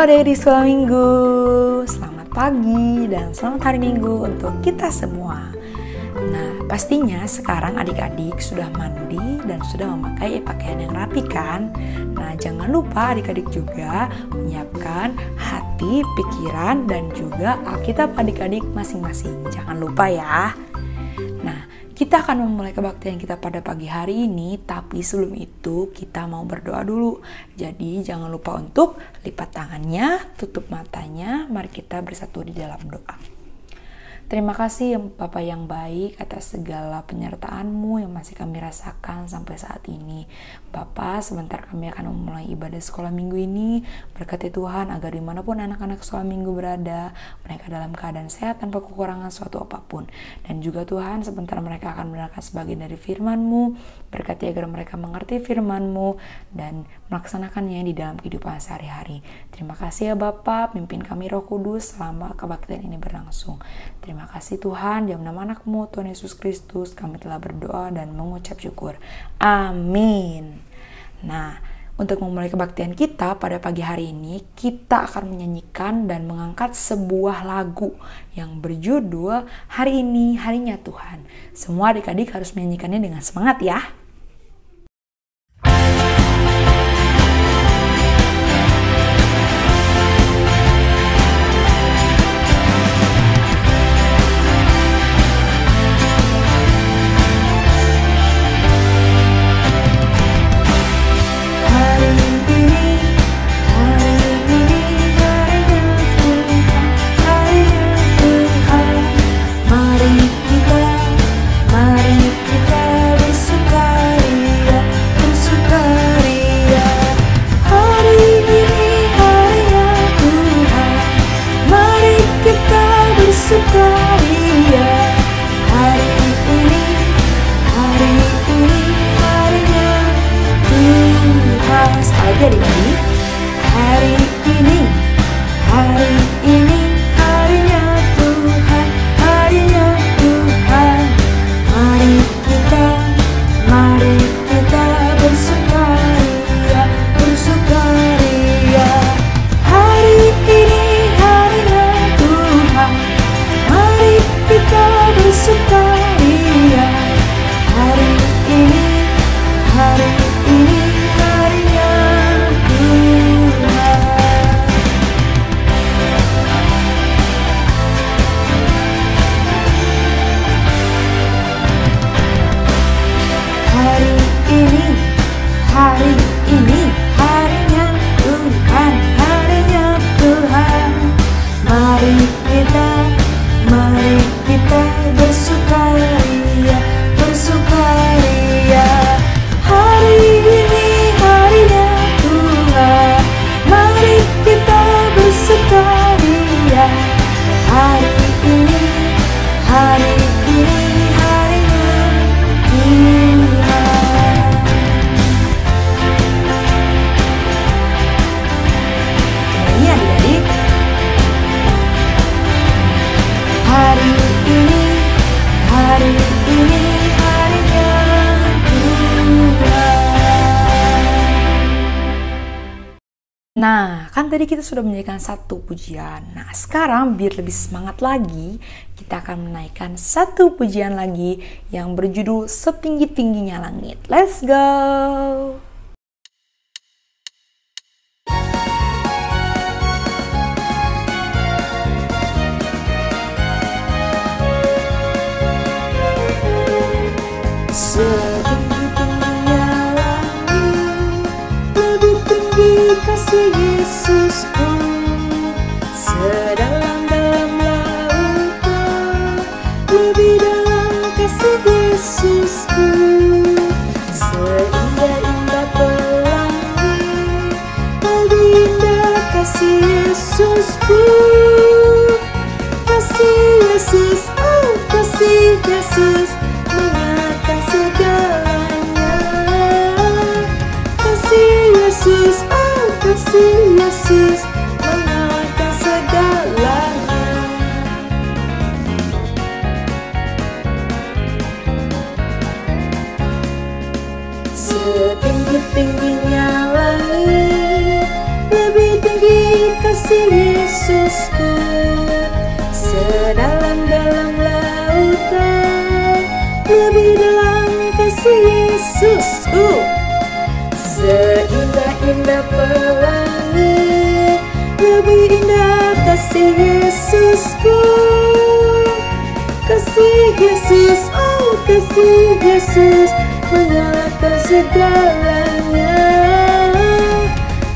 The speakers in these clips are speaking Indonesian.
Halo adik-adik sekolah minggu, selamat pagi dan selamat hari minggu untuk kita semua. Nah, pastinya sekarang adik-adik sudah mandi dan sudah memakai pakaian yang rapi kan? Nah, jangan lupa adik-adik juga menyiapkan hati, pikiran, dan juga Alkitab adik-adik masing-masing. Jangan lupa ya. Nah, kita akan memulai kebaktian kita pada pagi hari ini, tapi sebelum itu kita mau berdoa dulu. Jadi jangan lupa untuk lipat tangannya, tutup matanya, mari kita bersatu di dalam doa. Terima kasih Bapa yang baik atas segala penyertaan-Mu yang masih kami rasakan sampai saat ini. Bapa, sebentar kami akan memulai ibadah sekolah minggu ini. Berkati Tuhan agar dimanapun anak-anak sekolah minggu berada, mereka dalam keadaan sehat tanpa kekurangan suatu apapun. Dan juga Tuhan, sebentar mereka akan mendengarkan sebagian dari firman-Mu. Berkati agar mereka mengerti firman-Mu dan melaksanakannya di dalam kehidupan sehari-hari. Terima kasih ya Bapa, pimpin kami Roh Kudus selama kebaktian ini berlangsung. Terima kasih Tuhan, dalam nama anak-Mu Tuhan Yesus Kristus kami telah berdoa dan mengucap syukur. Amin. Nah, untuk memulai kebaktian kita pada pagi hari ini, kita akan menyanyikan dan mengangkat sebuah lagu yang berjudul Hari Ini Harinya Tuhan. Semua adik-adik harus menyanyikannya dengan semangat ya. Nah, kan tadi kita sudah menyanyikan satu pujian. Nah, sekarang biar lebih semangat lagi, kita akan menaikkan satu pujian lagi yang berjudul Setinggi-tingginya Langit. Let's go! Kasih Yesusku, sedalam-dalam lautan, lebih dalam kasih Yesusku, seindah-indah pelangi, lebih indah kasih Yesusku, kasih Yesus, oh kasih Yesus, mengalahkan segalanya, kasih Yesus, kasih Yesus mengalahkan segalanya. Setinggi-tingginya langit, lebih tinggi kasih indah pelangi, lebih indah kasih Yesusku. Kasih Yesus, oh kasih Yesus, menyalakan segalanya.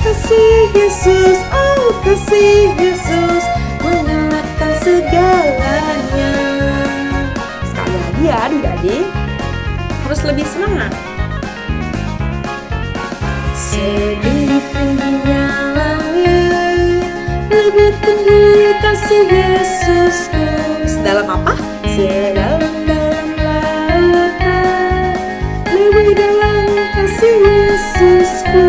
Kasih Yesus, oh kasih Yesus, menyalakan segalanya. Sekali lagi ya adik-adik, harus lebih semangat. Setinggi tingginya langit, lebih tinggi kasih Yesusku. Sedalam apa? Sedalam-dalam lautan, lebih dalam kasih Yesusku.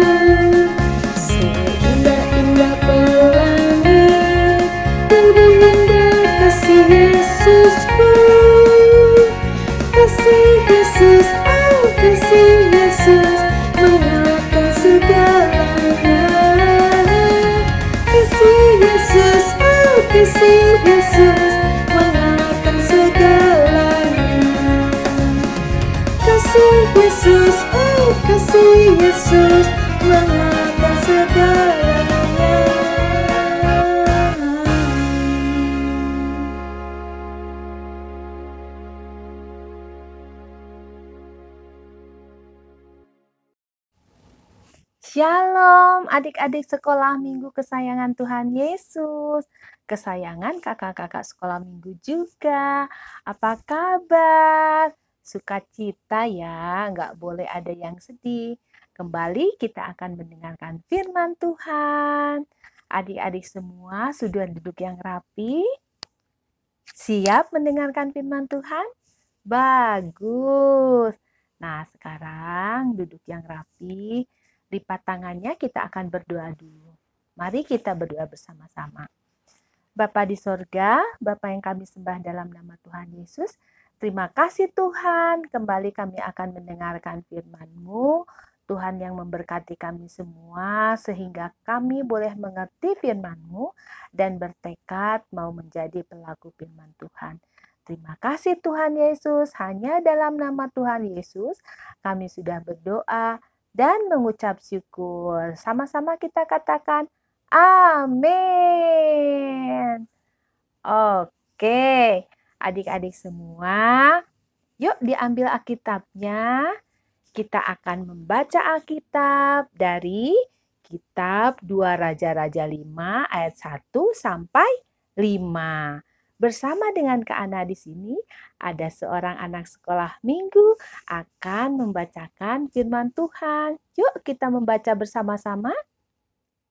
Seindah-indah pelangi, lebih indah kasih Yesusku. Kasih Yesus, oh kasih Yesus, menyalakan segalanya. Kasih Yesus, oh kasih Yesus, menyalakan segalanya. Kasih Yesus, oh kasih Yesus, menyalakan segalanya. Shalom adik-adik sekolah minggu kesayangan Tuhan Yesus, kesayangan kakak-kakak sekolah minggu juga. Apa kabar? Sukacita ya, nggak boleh ada yang sedih. Kembali kita akan mendengarkan firman Tuhan. Adik-adik semua sudah duduk yang rapi? Siap mendengarkan firman Tuhan? Bagus. Nah, sekarang duduk yang rapi. Lipat tangannya, kita akan berdoa dulu. Mari kita berdoa bersama-sama. Bapa di sorga, Bapa yang kami sembah dalam nama Tuhan Yesus, terima kasih Tuhan, kembali kami akan mendengarkan firman-Mu, Tuhan yang memberkati kami semua, sehingga kami boleh mengerti firman-Mu dan bertekad mau menjadi pelaku firman Tuhan. Terima kasih Tuhan Yesus, hanya dalam nama Tuhan Yesus kami sudah berdoa dan mengucap syukur. Sama-sama kita katakan amin. Oke, adik-adik semua, yuk diambil Alkitabnya. Kita akan membaca Alkitab dari kitab 2 Raja-Raja 5 ayat 1 sampai 5. Bersama dengan Kak Ana di sini, ada seorang anak sekolah minggu akan membacakan firman Tuhan. Yuk kita membaca bersama-sama.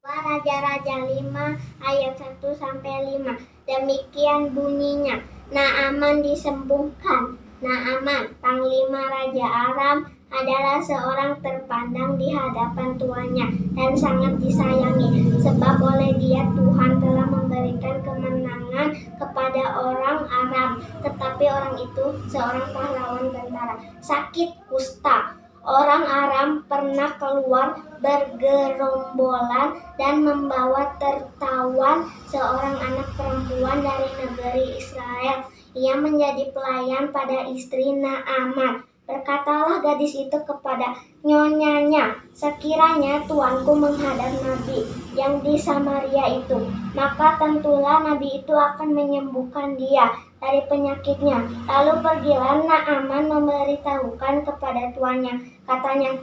Raja-Raja 5 ayat 1 sampai 5. Demikian bunyinya. Naaman disembuhkan. Naaman, panglima Raja Aram, adalah seorang terpandang di hadapan tuannya dan sangat disayangi, sebab oleh dia Tuhan telah memberikan kemenangan kepada orang Aram. Tetapi orang itu seorang pahlawan tentara, sakit kusta. Orang Aram pernah keluar bergerombolan dan membawa tertawan seorang anak perempuan dari negeri Israel. Ia menjadi pelayan pada istri Naaman. Berkatalah gadis itu kepada nyonyanya, sekiranya tuanku menghadap nabi yang di Samaria itu, maka tentulah nabi itu akan menyembuhkan dia dari penyakitnya. Lalu pergilah Naaman memberitahukan kepada tuannya. Katanya,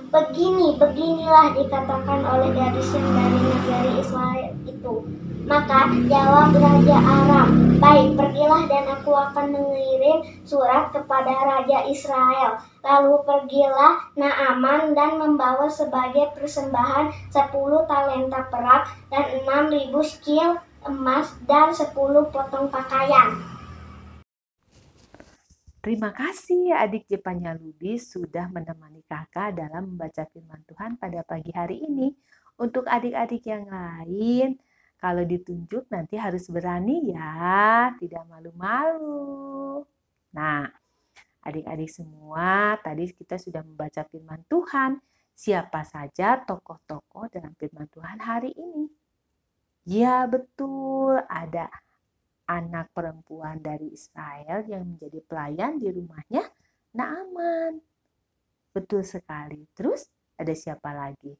beginilah dikatakan oleh gadis yang dari negeri Israel itu. Maka jawab Raja Aram, baik, pergilah dan aku akan mengirim surat kepada Raja Israel. Lalu pergilah Naaman dan membawa sebagai persembahan 10 talenta perak dan 6.000 sikil emas dan 10 potong pakaian. Terima kasih adik Jepanya Lubis sudah menemani kakak dalam membaca firman Tuhan pada pagi hari ini. Untuk adik-adik yang lain, kalau ditunjuk nanti harus berani ya, tidak malu-malu. Nah, adik-adik semua, tadi kita sudah membaca firman Tuhan. Siapa saja tokoh-tokoh dalam firman Tuhan hari ini? Ya betul, ada anak perempuan dari Israel yang menjadi pelayan di rumahnya Naaman. Betul sekali. Terus ada siapa lagi?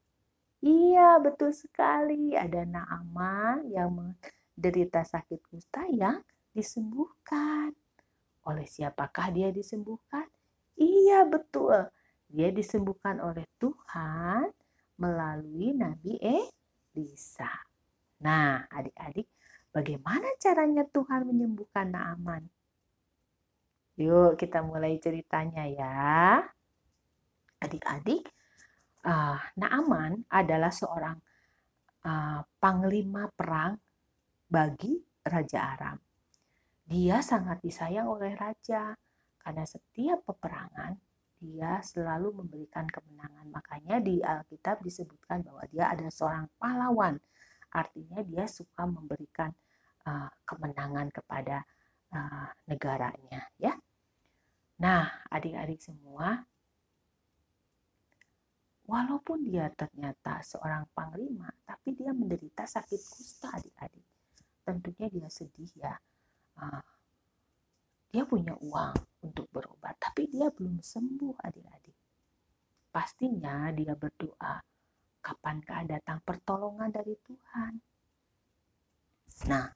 Iya, betul sekali. Ada Naaman yang menderita sakit kusta yang disembuhkan. Oleh siapakah dia disembuhkan? Iya, betul. Dia disembuhkan oleh Tuhan melalui Nabi Elisa. Nah, adik-adik, bagaimana caranya Tuhan menyembuhkan Naaman? Yuk, kita mulai ceritanya ya. Adik-adik, Naaman adalah seorang panglima perang bagi Raja Aram. Dia sangat disayang oleh raja karena setiap peperangan dia selalu memberikan kemenangan. Makanya di Alkitab disebutkan bahwa dia adalah seorang pahlawan. Artinya dia suka memberikan kemenangan kepada negaranya, ya. Nah, adik-adik semua, walaupun dia ternyata seorang panglima, tapi dia menderita sakit kusta, adik-adik. Tentunya dia sedih ya. Dia punya uang untuk berobat, tapi dia belum sembuh, adik-adik. Pastinya dia berdoa, kapankah datang pertolongan dari Tuhan? Nah,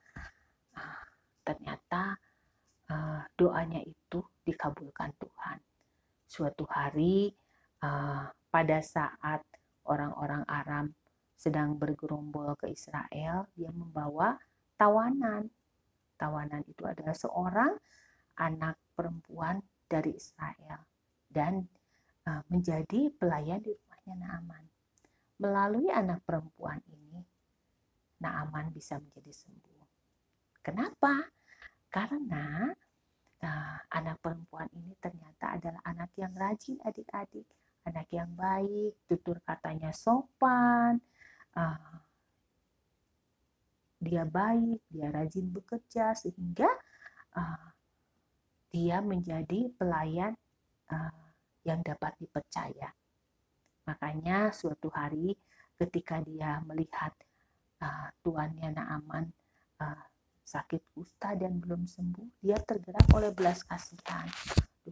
ternyata doanya itu dikabulkan Tuhan. Suatu hari, pada saat orang-orang Aram sedang bergerombol ke Israel, dia membawa tawanan. Tawanan itu adalah seorang anak perempuan dari Israel dan menjadi pelayan di rumahnya Naaman. Melalui anak perempuan ini, Naaman bisa menjadi sembuh. Kenapa? Karena anak perempuan ini ternyata adalah anak yang rajin, adik-adik. Anak yang baik, tutur katanya sopan, dia baik, dia rajin bekerja, sehingga dia menjadi pelayan yang dapat dipercaya. Makanya suatu hari ketika dia melihat tuannya Naaman sakit kusta dan belum sembuh, dia tergerak oleh belas kasihan.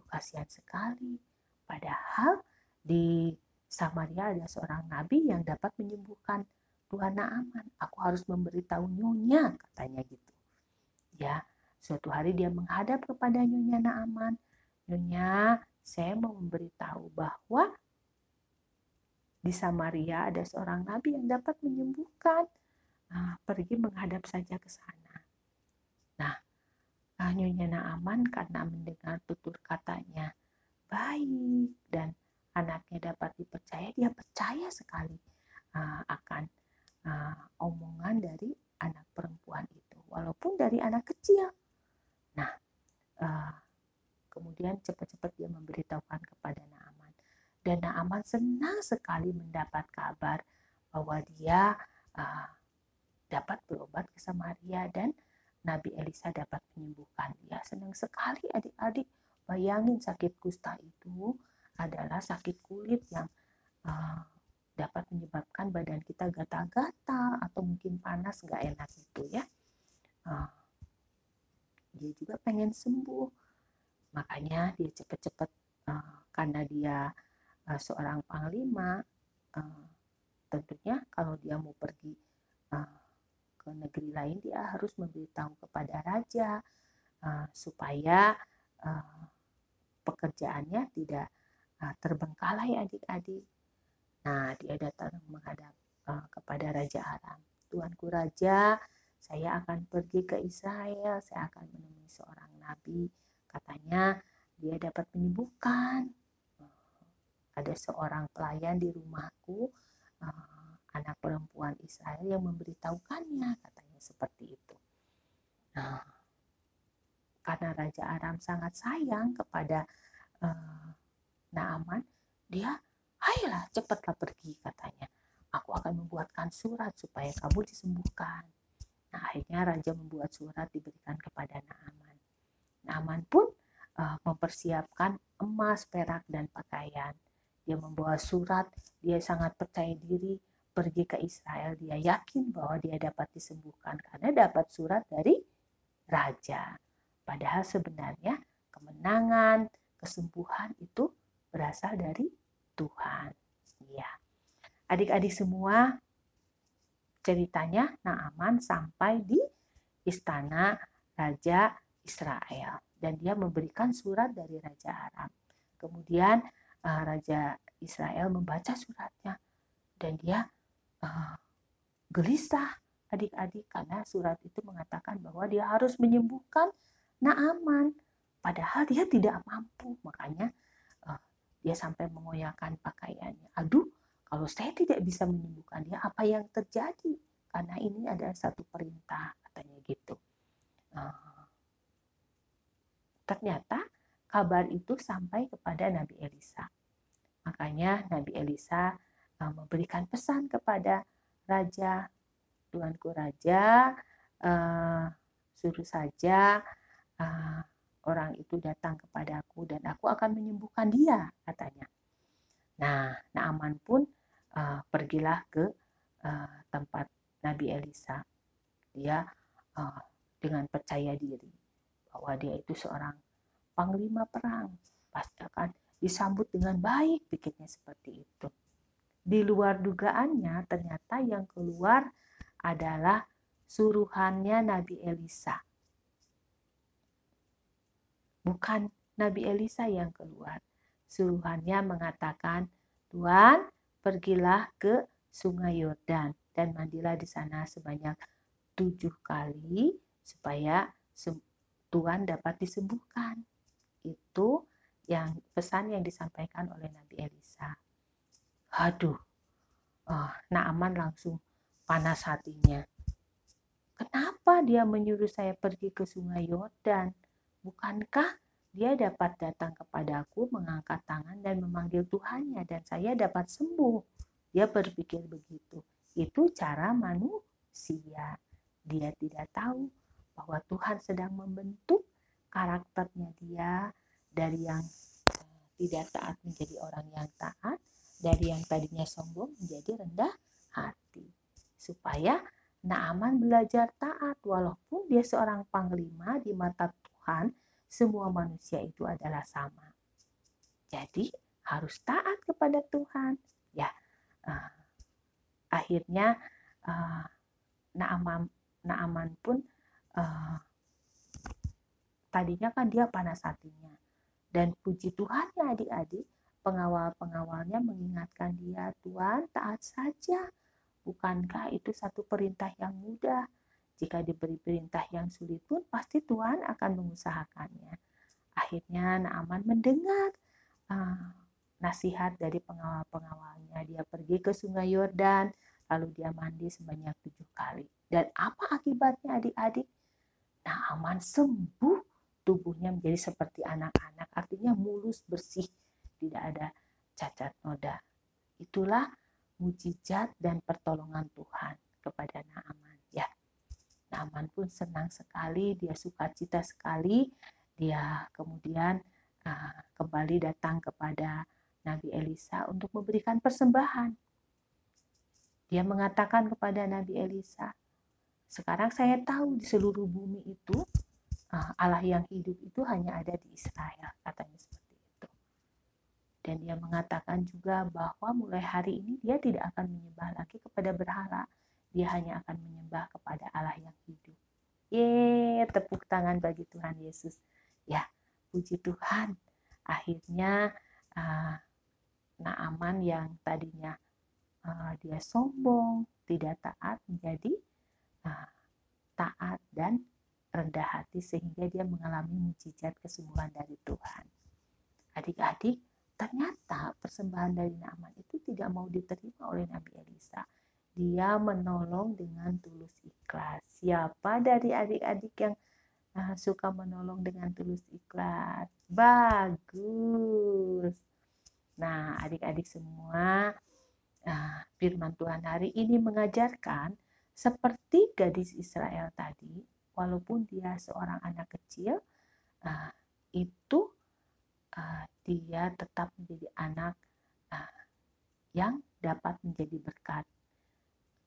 Kasihan sekali. Padahal di Samaria ada seorang nabi yang dapat menyembuhkan tuan Naaman. Aku harus memberitahu nyonya, katanya gitu. Ya, suatu hari dia menghadap kepada nyonya Naaman. Nyonya, saya mau memberitahu bahwa di Samaria ada seorang nabi yang dapat menyembuhkan. Pergi menghadap saja ke sana. Nah, nyonya Naaman karena mendengar tutur katanya baik dan anaknya dapat dipercaya, dia percaya sekali akan omongan dari anak perempuan itu, walaupun dari anak kecil. Nah, kemudian cepat-cepat dia memberitahukan kepada Naaman, dan Naaman senang sekali mendapat kabar bahwa dia dapat berobat ke Samaria dan Nabi Elisa dapat menyembuhkan dia. Senang sekali adik-adik. Bayangin, sakit kusta itu adalah sakit kulit yang dapat menyebabkan badan kita gatal-gatal atau mungkin panas, gak enak gitu ya. Dia juga pengen sembuh. Makanya dia cepat-cepat karena dia seorang panglima, tentunya kalau dia mau pergi ke negeri lain, dia harus memberitahu kepada raja supaya pekerjaannya tidak terbengkalai, adik-adik. Nah, dia datang menghadap kepada Raja Aram. Tuanku Raja, saya akan pergi ke Israel, saya akan menemui seorang nabi. Katanya dia dapat menyembuhkan. Ada seorang pelayan di rumahku, anak perempuan Israel yang memberitahukannya, katanya seperti itu. Nah, karena Raja Aram sangat sayang kepada Naaman, dia, ayolah cepatlah pergi, katanya. Aku akan membuatkan surat supaya kamu disembuhkan. Nah, akhirnya raja membuat surat diberikan kepada Naaman. Naaman pun mempersiapkan emas, perak, dan pakaian. Dia membawa surat, dia sangat percaya diri pergi ke Israel. Dia yakin bahwa dia dapat disembuhkan karena dapat surat dari raja. Padahal sebenarnya kemenangan, kesembuhan itu berasal dari Tuhan. Ya. Adik-adik semua, ceritanya Naaman sampai di istana Raja Israel dan dia memberikan surat dari Raja Aram. Kemudian Raja Israel membaca suratnya dan dia gelisah adik-adik karena surat itu mengatakan bahwa dia harus menyembuhkan Naaman padahal dia tidak mampu. Makanya dia sampai mengoyakkan pakaiannya. Aduh, kalau saya tidak bisa menyembuhkan dia, apa yang terjadi? Karena ini adalah satu perintah, katanya gitu. Ternyata kabar itu sampai kepada Nabi Elisa. Makanya Nabi Elisa memberikan pesan kepada raja, tuanku raja, suruh saja orang itu datang kepadaku dan aku akan menyembuhkan dia, katanya. Nah, Naaman pun pergilah ke tempat Nabi Elisa. Dia dengan percaya diri bahwa dia itu seorang panglima perang, pasti akan disambut dengan baik, pikirnya seperti itu. Di luar dugaannya, ternyata yang keluar adalah suruhannya Nabi Elisa. Bukan Nabi Elisa yang keluar. Suruhannya mengatakan, Tuan, pergilah ke Sungai Yordan dan mandilah di sana sebanyak 7 kali supaya Tuan dapat disembuhkan. Itu yang pesan yang disampaikan oleh Nabi Elisa. Aduh, Naaman langsung panas hatinya. Kenapa dia menyuruh saya pergi ke Sungai Yordan? Bukankah dia dapat datang kepadaku, mengangkat tangan dan memanggil Tuhannya dan saya dapat sembuh? Dia berpikir begitu. Itu cara manusia. Dia tidak tahu bahwa Tuhan sedang membentuk karakternya dia dari yang tidak taat menjadi orang yang taat, dari yang tadinya sombong menjadi rendah hati. Supaya Naaman belajar taat walaupun dia seorang panglima di mata Tuhan, semua manusia itu adalah sama. Jadi harus taat kepada Tuhan. Ya, akhirnya Naaman pun tadinya kan dia panas hatinya. Dan puji Tuhan ya adik-adik, pengawal-pengawalnya mengingatkan dia, Tuhan taat saja. Bukankah itu satu perintah yang mudah? Jika diberi perintah yang sulit pun pasti Tuhan akan mengusahakannya. Akhirnya Naaman mendengar nasihat dari pengawal-pengawalnya. Dia pergi ke Sungai Yordan, lalu dia mandi sebanyak 7 kali. Dan apa akibatnya adik-adik? Naaman sembuh, tubuhnya menjadi seperti anak-anak, artinya mulus, bersih, tidak ada cacat noda. Itulah mujizat dan pertolongan Tuhan kepada Naaman. Ya, Naaman pun senang sekali, dia sukacita sekali. Dia kemudian kembali datang kepada Nabi Elisa untuk memberikan persembahan. Dia mengatakan kepada Nabi Elisa, sekarang saya tahu di seluruh bumi itu Allah yang hidup itu hanya ada di Israel, katanya seperti itu. Dan dia mengatakan juga bahwa mulai hari ini dia tidak akan menyembah lagi kepada berhala, dia hanya akan menyembah kepada Allah yang hidup. Tepuk tangan bagi Tuhan Yesus. Ya, puji Tuhan. Akhirnya Naaman yang tadinya dia sombong, tidak taat, menjadi taat dan rendah hati sehingga dia mengalami mujizat kesembuhan dari Tuhan. Adik-adik, ternyata persembahan dari Naaman itu tidak mau diterima oleh Nabi Elisa. Dia menolong dengan tulus ikhlas. Siapa dari adik-adik yang suka menolong dengan tulus ikhlas? Bagus. Nah, adik-adik semua, firman Tuhan hari ini mengajarkan seperti gadis Israel tadi, walaupun dia seorang anak kecil, itu dia tetap menjadi anak yang dapat menjadi berkat.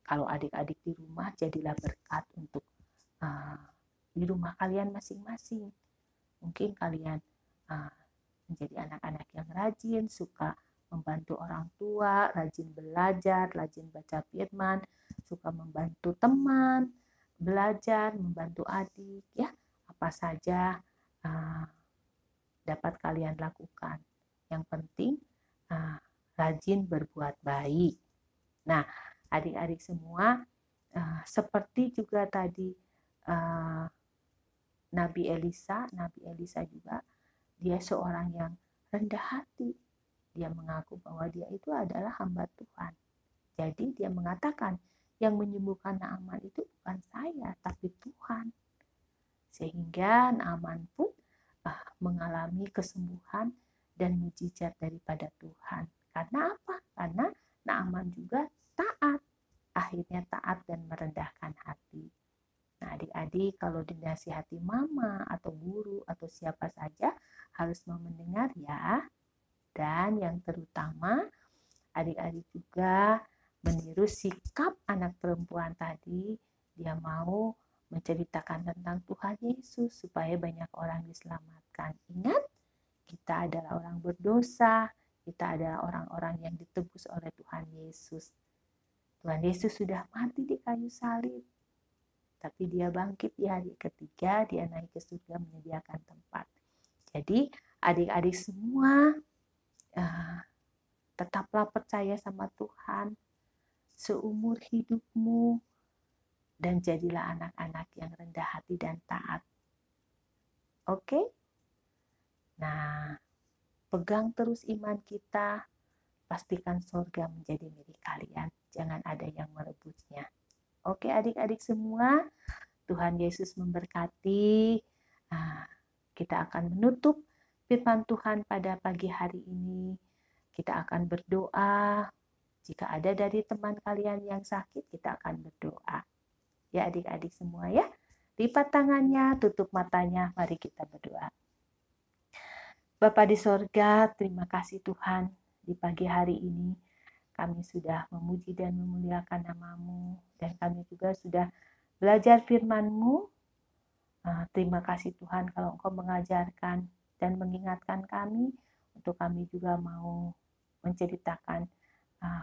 Kalau adik-adik di rumah, jadilah berkat untuk di rumah kalian masing-masing. Mungkin kalian menjadi anak-anak yang rajin, suka membantu orang tua, rajin belajar, rajin baca firman, suka membantu teman, belajar, membantu adik, ya, apa saja dapat kalian lakukan. Yang penting rajin berbuat baik. Nah, adik-adik semua, seperti juga tadi Nabi Elisa juga, dia seorang yang rendah hati. Dia mengaku bahwa dia itu adalah hamba Tuhan. Jadi dia mengatakan, yang menyembuhkan Naaman itu bukan saya, tapi Tuhan. Sehingga Naaman pun mengalami kesembuhan dan mujizat daripada Tuhan. Karena apa? Karena Naaman juga taat. Akhirnya taat dan merendahkan hati. Nah, adik-adik, kalau dinasihati mama atau guru atau siapa saja, harus mau mendengar ya. Dan yang terutama, adik-adik juga meniru sikap anak perempuan tadi. Dia mau menceritakan tentang Tuhan Yesus supaya banyak orang diselamatkan. Ingat, kita adalah orang berdosa, kita adalah orang-orang yang ditebus oleh Tuhan Yesus. Tuhan Yesus sudah mati di kayu salib, tapi dia bangkit di hari ketiga, dia naik ke surga menyediakan tempat. Jadi adik-adik semua, tetaplah percaya sama Tuhan seumur hidupmu, dan jadilah anak-anak yang rendah hati dan taat. Oke? Nah, pegang terus iman kita, pastikan surga menjadi milik kalian. Jangan ada yang merebutnya. Oke adik-adik semua, Tuhan Yesus memberkati. Kita akan menutup firman Tuhan pada pagi hari ini. Kita akan berdoa. Jika ada dari teman kalian yang sakit, kita akan berdoa. Ya adik-adik semua ya. Lipat tangannya, tutup matanya, mari kita berdoa. Bapa di sorga, terima kasih Tuhan. Di pagi hari ini kami sudah memuji dan memuliakan nama-Mu, dan kami juga sudah belajar firman-Mu. Terima kasih Tuhan kalau Engkau mengajarkan dan mengingatkan kami, untuk kami juga mau menceritakan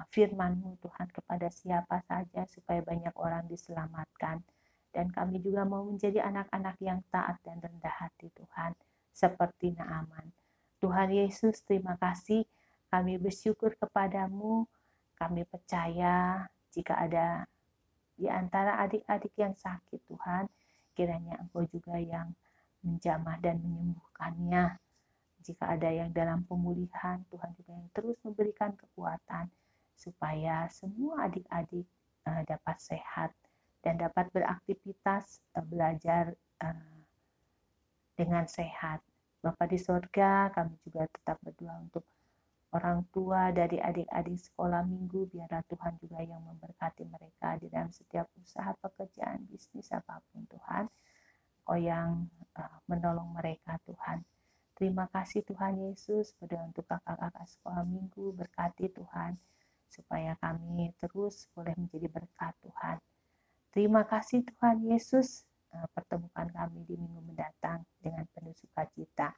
firman-Mu Tuhan kepada siapa saja, supaya banyak orang diselamatkan. Dan kami juga mau menjadi anak-anak yang taat dan rendah hati Tuhan, seperti Naaman. Tuhan Yesus, terima kasih. Kami bersyukur kepadamu. Kami percaya jika ada di antara adik-adik yang sakit Tuhan, kiranya Engkau juga yang menjamah dan menyembuhkannya. Jika ada yang dalam pemulihan, Tuhan juga yang terus memberikan kekuatan, supaya semua adik-adik dapat sehat dan dapat beraktivitas belajar dengan sehat. Bapa di sorga, kami juga tetap berdoa untuk orang tua dari adik-adik sekolah minggu, biarlah Tuhan juga yang memberkati mereka di dalam setiap usaha, pekerjaan, bisnis, apapun Tuhan. Engkau yang menolong mereka Tuhan. Terima kasih Tuhan Yesus, berdoa untuk kakak-kakak sekolah minggu, berkati Tuhan, supaya kami terus boleh menjadi berkat Tuhan. Terima kasih Tuhan Yesus, pertemukan kami di minggu mendatang dengan penuh sukacita.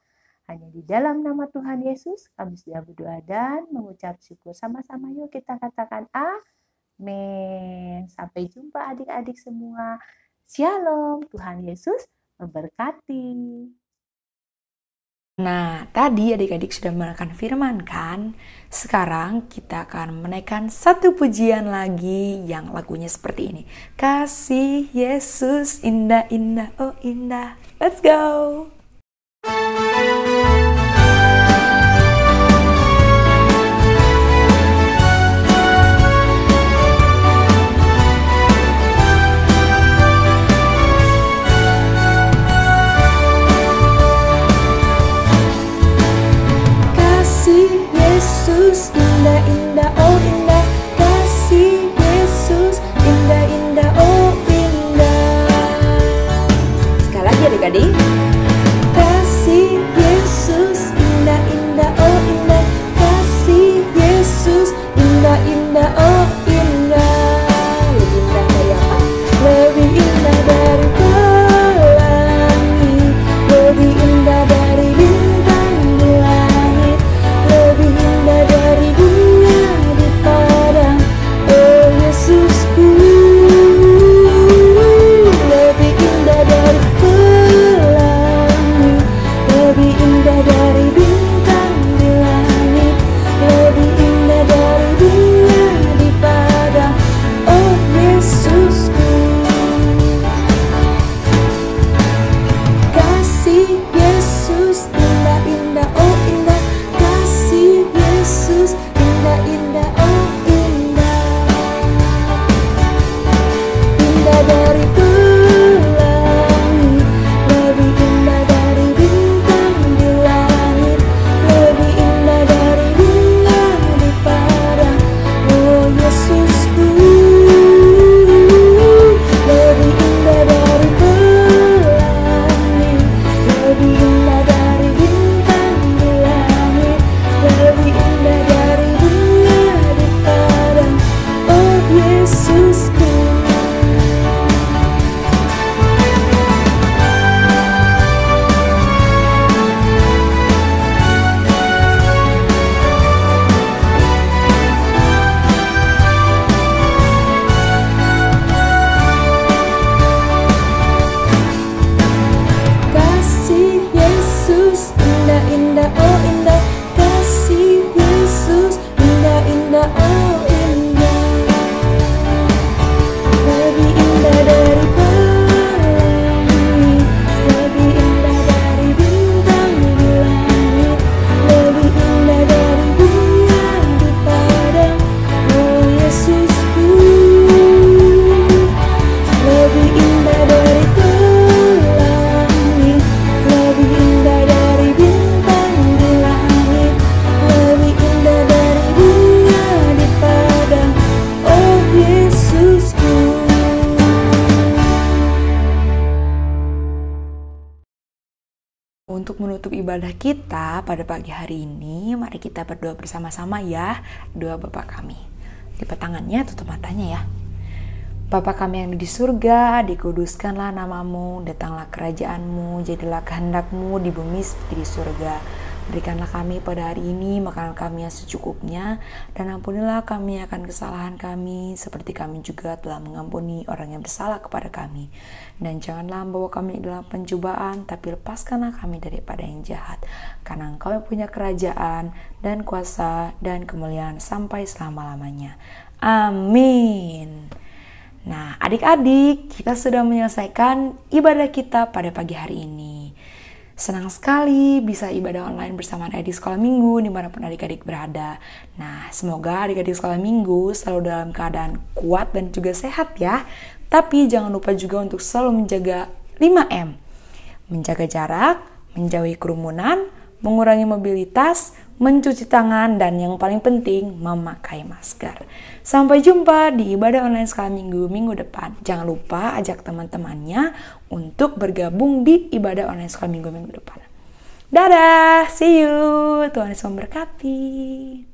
Hanya di dalam nama Tuhan Yesus kami sudah berdoa dan mengucap syukur. Sama-sama yuk kita katakan amin. Sampai jumpa adik-adik semua. Shalom, Tuhan Yesus memberkati. Nah, tadi adik-adik sudah menekan firman kan? Sekarang kita akan menaikkan satu pujian lagi yang lagunya seperti ini. Kasih Yesus indah-indah, oh indah. Let's go! Yesus indah-indah oh indah, kasih Yesus indah-indah oh indah. Sekali lagi adik-adik. Untuk menutup ibadah kita pada pagi hari ini, mari kita berdoa bersama-sama ya. Doa Bapa kami. Lipat tangannya, tutup matanya ya. Bapa kami yang di surga, dikuduskanlah namamu, datanglah kerajaanmu, jadilah kehendakmu di bumi seperti di surga. Berikanlah kami pada hari ini makanan kami yang secukupnya, dan ampunilah kami akan kesalahan kami, seperti kami juga telah mengampuni orang yang bersalah kepada kami. Dan janganlah membawa kami dalam pencobaan, tapi lepaskanlah kami daripada yang jahat. Karena Engkau yang punya kerajaan, dan kuasa, dan kemuliaan sampai selama-lamanya. Amin. Nah, adik-adik, kita sudah menyelesaikan ibadah kita pada pagi hari ini. Senang sekali bisa ibadah online bersama adik sekolah minggu dimanapun adik-adik berada. Nah, semoga adik-adik sekolah minggu selalu dalam keadaan kuat dan juga sehat ya. Tapi jangan lupa juga untuk selalu menjaga 5M. Menjaga jarak, menjauhi kerumunan, mengurangi mobilitas, mencuci tangan, dan yang paling penting, memakai masker. Sampai jumpa di ibadah online sekolah minggu depan. Jangan lupa ajak teman-temannya untuk bergabung di ibadah online sekolah minggu depan. Dadah, see you. Tuhan Yesus memberkati.